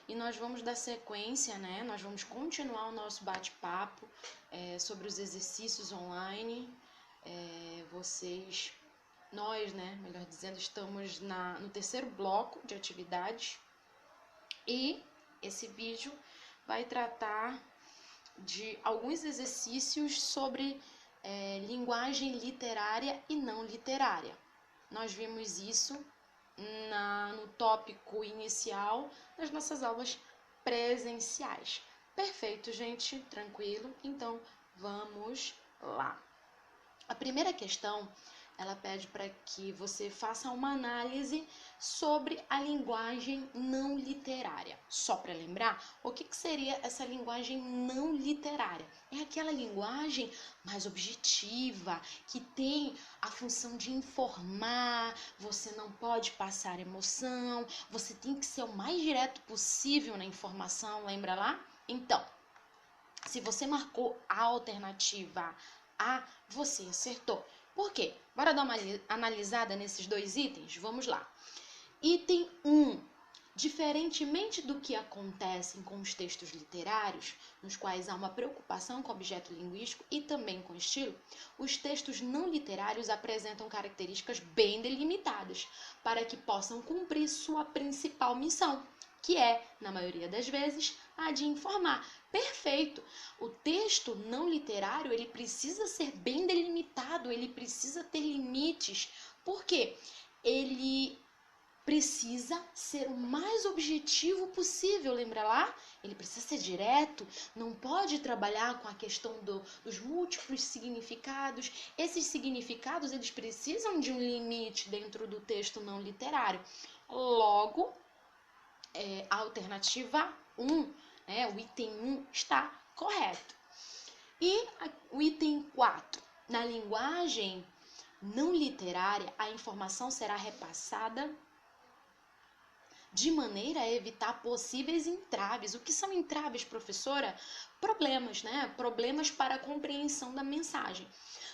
e nós vamos dar sequência, né? Nós vamos continuar o nosso bate-papo sobre os exercícios online. Nós, né, melhor dizendo, estamos no terceiro bloco de atividades e esse vídeo vai tratar de alguns exercícios sobre linguagem literária e não literária. Nós vimos isso no tópico inicial das nossas aulas presenciais. Perfeito, gente, tranquilo? Então, vamos lá. A primeira questão, ela pede para que você faça uma análise sobre a linguagem não literária. Só para lembrar, o que seria essa linguagem não literária? É aquela linguagem mais objetiva, que tem a função de informar, você não pode passar emoção, você tem que ser o mais direto possível na informação, lembra lá? Então, se você marcou a alternativa A, você acertou. Por quê? Bora dar uma analisada nesses dois itens? Vamos lá. Item 1. Diferentemente do que acontece com os textos literários, nos quais há uma preocupação com o objeto linguístico e também com o estilo, os textos não literários apresentam características bem delimitadas para que possam cumprir sua principal missão, que é, na maioria das vezes, a de informar. Perfeito! O texto não literário, ele precisa ser bem delimitado, ele precisa ter limites. Por quê? Ele precisa ser o mais objetivo possível, lembra lá? Ele precisa ser direto, não pode trabalhar com a questão dos múltiplos significados. Esses significados, eles precisam de um limite dentro do texto não literário. Logo, a alternativa 1, o item 1 está correto. E o item 4, na linguagem não literária, a informação será repassada de maneira a evitar possíveis entraves. O que são entraves, professora? Problemas, né? Problemas para a compreensão da mensagem.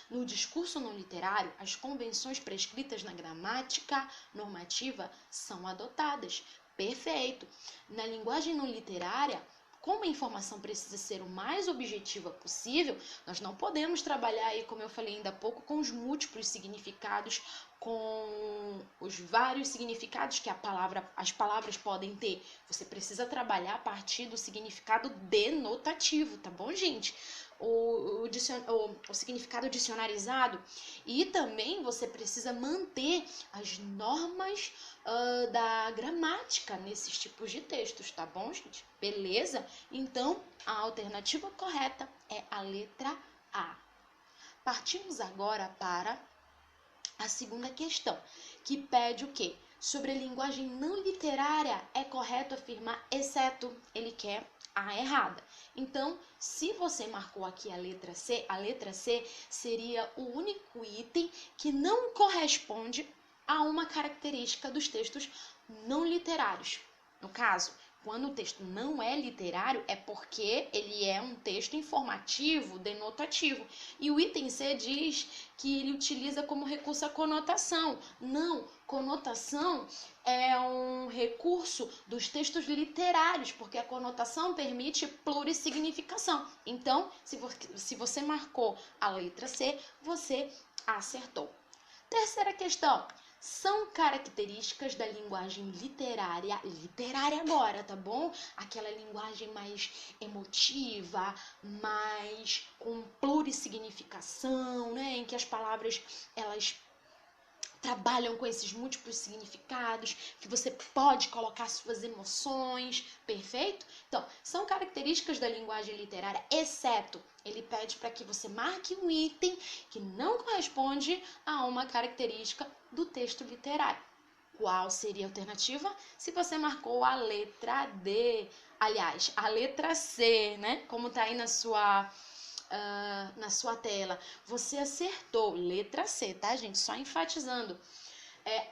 No discurso não literário, as convenções prescritas na gramática normativa são adotadas. Perfeito. Na linguagem não literária, como a informação precisa ser o mais objetiva possível, nós não podemos trabalhar aí, como eu falei ainda há pouco, com os múltiplos significados, com os vários significados que as palavras podem ter. Você precisa trabalhar a partir do significado denotativo, tá bom, gente? O significado dicionarizado. E também você precisa manter as normas da gramática nesses tipos de textos, tá bom, gente? Beleza? Então, a alternativa correta é a letra A. Partimos agora para a segunda questão, que pede o quê? Sobre a linguagem não literária, é correto afirmar, exceto, ele quer a errada. Então, se você marcou aqui a letra C seria o único item que não corresponde a uma característica dos textos não literários. No caso, quando o texto não é literário, é porque ele é um texto informativo, denotativo. E o item C diz que ele utiliza como recurso a conotação. Não, conotação é um recurso dos textos literários, porque a conotação permite plurissignificação. Então, se você marcou a letra C, você acertou. Terceira questão. São características da linguagem literária agora, tá bom? Aquela linguagem mais emotiva, mais com plurissignificação, né? Em que as palavras, elas trabalham com esses múltiplos significados, que você pode colocar suas emoções, perfeito? Então, são características da linguagem literária, exceto, ele pede para que você marque um item que não corresponde a uma característica do texto literário. Qual seria a alternativa? Se você marcou a letra D, aliás, a letra C, né? Como tá aí na sua tela, você acertou, letra C, tá, gente? Só enfatizando.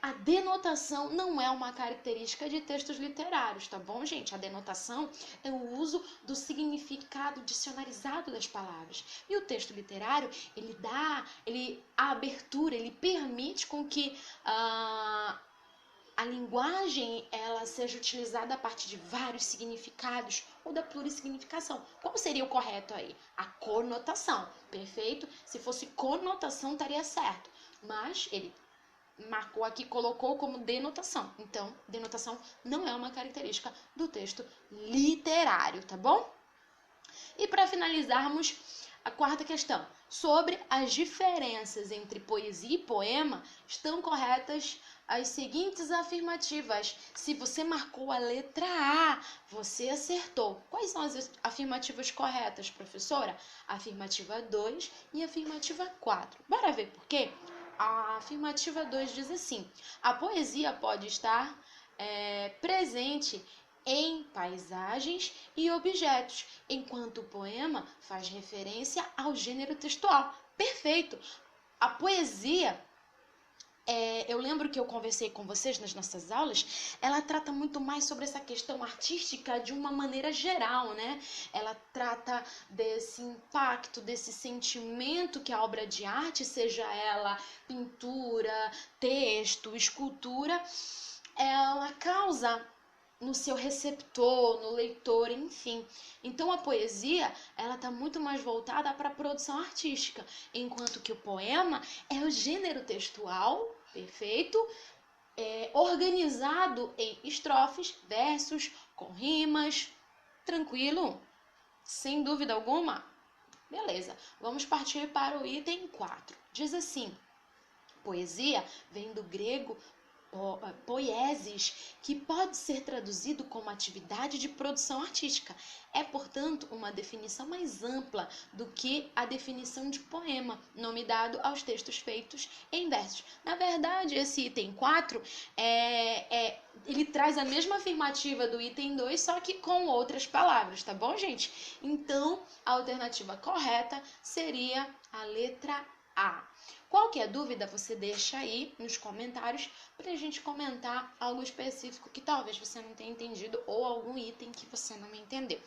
A denotação não é uma característica de textos literários, tá bom, gente? A denotação é o uso do significado dicionarizado das palavras. E o texto literário, a abertura, ele permite com que a a linguagem ela seja utilizada a partir de vários significados ou da plurissignificação. Qual seria o correto aí? A conotação, perfeito? Se fosse conotação, estaria certo. Mas ele marcou aqui, colocou como denotação. Então, denotação não é uma característica do texto literário, tá bom? E para finalizarmos, a quarta questão. Sobre as diferenças entre poesia e poema, estão corretas as seguintes afirmativas. Se você marcou a letra A, você acertou. Quais são as afirmativas corretas, professora? Afirmativa 2 e afirmativa 4. Bora ver por quê? A afirmativa 2 diz assim: a poesia pode estar presente em paisagens e objetos, enquanto o poema faz referência ao gênero textual. Perfeito! A poesia, eu lembro que eu conversei com vocês nas nossas aulas, ela trata muito mais sobre essa questão artística de uma maneira geral, né? Ela trata desse impacto, desse sentimento que a obra de arte, seja ela pintura, texto, escultura, ela causa no seu receptor, no leitor, enfim. Então a poesia, ela está muito mais voltada para a produção artística, enquanto que o poema é o gênero textual, perfeito, organizado em estrofes, versos, com rimas, tranquilo, sem dúvida alguma? Beleza, vamos partir para o item 4. Diz assim: poesia vem do grego poiesis, que pode ser traduzido como atividade de produção artística. É, portanto, uma definição mais ampla do que a definição de poema, nome dado aos textos feitos em versos. Na verdade, esse item 4, ele traz a mesma afirmativa do item 2, só que com outras palavras, tá bom, gente? Então, a alternativa correta seria a letra A. Qualquer dúvida, você deixa aí nos comentários para a gente comentar algo específico que talvez você não tenha entendido ou algum item que você não entendeu.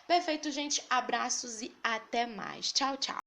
Perfeito, gente. Abraços e até mais. Tchau, tchau.